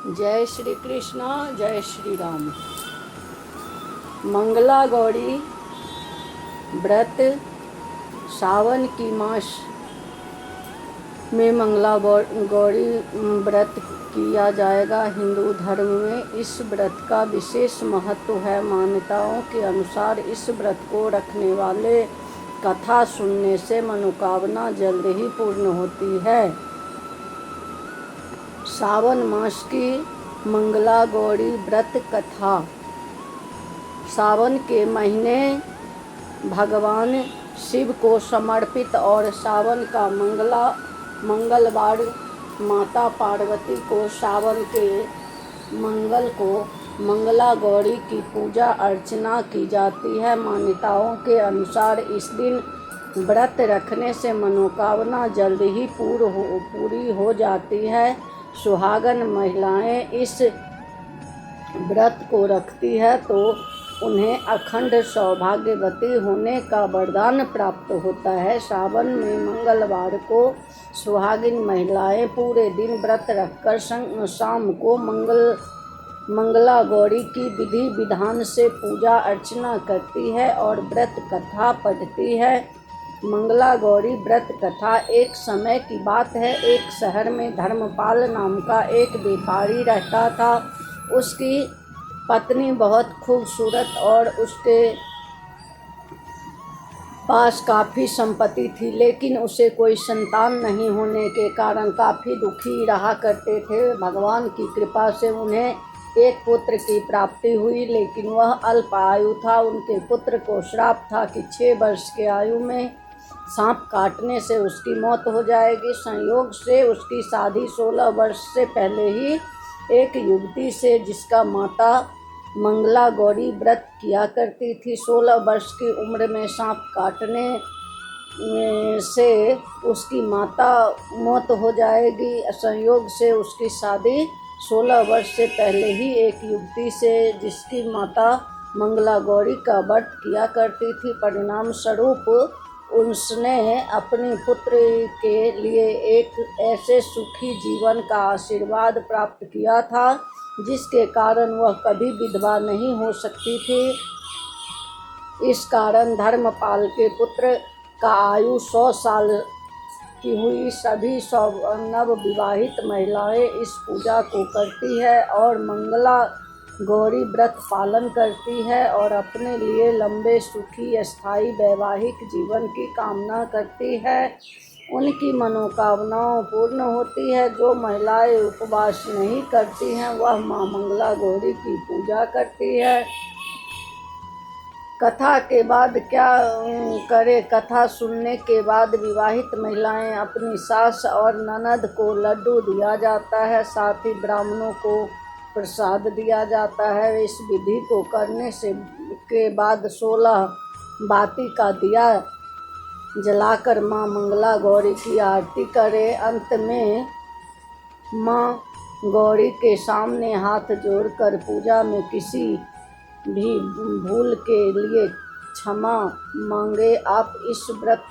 जय श्री कृष्ण, जय श्री राम। मंगला गौरी व्रत सावन की मास में मंगला गौरी व्रत किया जाएगा। हिंदू धर्म में इस व्रत का विशेष महत्व है। मान्यताओं के अनुसार इस व्रत को रखने वाले कथा सुनने से मनोकामना जल्द ही पूर्ण होती है। सावन मास की मंगला गौरी व्रत कथा। सावन के महीने भगवान शिव को समर्पित और सावन का मंगलवार माता पार्वती को सावन के मंगल को मंगला गौरी की पूजा अर्चना की जाती है। मान्यताओं के अनुसार इस दिन व्रत रखने से मनोकामना जल्द ही पूरी हो जाती है। सुहागन महिलाएं इस व्रत को रखती है तो उन्हें अखंड सौभाग्यवती होने का वरदान प्राप्त होता है। सावन में मंगलवार को सुहागिन महिलाएं पूरे दिन व्रत रखकर शाम को मंगला गौरी की विधि विधान से पूजा अर्चना करती है और व्रत कथा पढ़ती है। मंगला गौरी व्रत कथा एक समय की बात है। एक शहर में धर्मपाल नाम का एक व्यापारी रहता था। उसकी पत्नी बहुत खूबसूरत और उसके पास काफ़ी संपत्ति थी, लेकिन उसे कोई संतान नहीं होने के कारण काफ़ी दुखी रहा करते थे। भगवान की कृपा से उन्हें एक पुत्र की प्राप्ति हुई, लेकिन वह अल्प आयु था। उनके पुत्र को श्राप था कि 6 वर्ष के आयु में सांप काटने से उसकी मौत हो जाएगी। संयोग से उसकी शादी 16 वर्ष से पहले ही एक युवती से, जिसका माता मंगला गौरी व्रत किया करती थी। 16 वर्ष की उम्र में सांप काटने से उसकी माता मौत हो जाएगी। संयोग से उसकी शादी 16 वर्ष से पहले ही एक युवती से, जिसकी माता मंगला गौरी का व्रत किया करती थी। परिणाम स्वरूप उसने अपने पुत्र के लिए एक ऐसे सुखी जीवन का आशीर्वाद प्राप्त किया था जिसके कारण वह कभी विधवा नहीं हो सकती थी। इस कारण धर्मपाल के पुत्र का आयु 100 साल की हुई। सभी नव विवाहित महिलाएं इस पूजा को करती है और मंगला गौरी व्रत पालन करती है और अपने लिए लंबे सुखी स्थायी वैवाहिक जीवन की कामना करती है। उनकी मनोकामनाएं पूर्ण होती है। जो महिलाएं उपवास नहीं करती हैं वह मां मंगला गौरी की पूजा करती है। कथा के बाद क्या करे? कथा सुनने के बाद विवाहित महिलाएं अपनी सास और ननद को लड्डू दिया जाता है, साथ ही ब्राह्मणों को प्रसाद दिया जाता है। इस विधि को करने के बाद 16 बाती का दिया जलाकर मां मंगला गौरी की आरती करें। अंत में मां गौरी के सामने हाथ जोड़कर पूजा में किसी भी भूल के लिए क्षमा मांगे। आप इस व्रत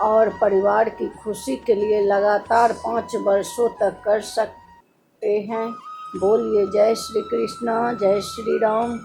और परिवार की खुशी के लिए लगातार 5 वर्षों तक कर सकते हैं। बोलिए जय श्री कृष्ण, जय श्री राम।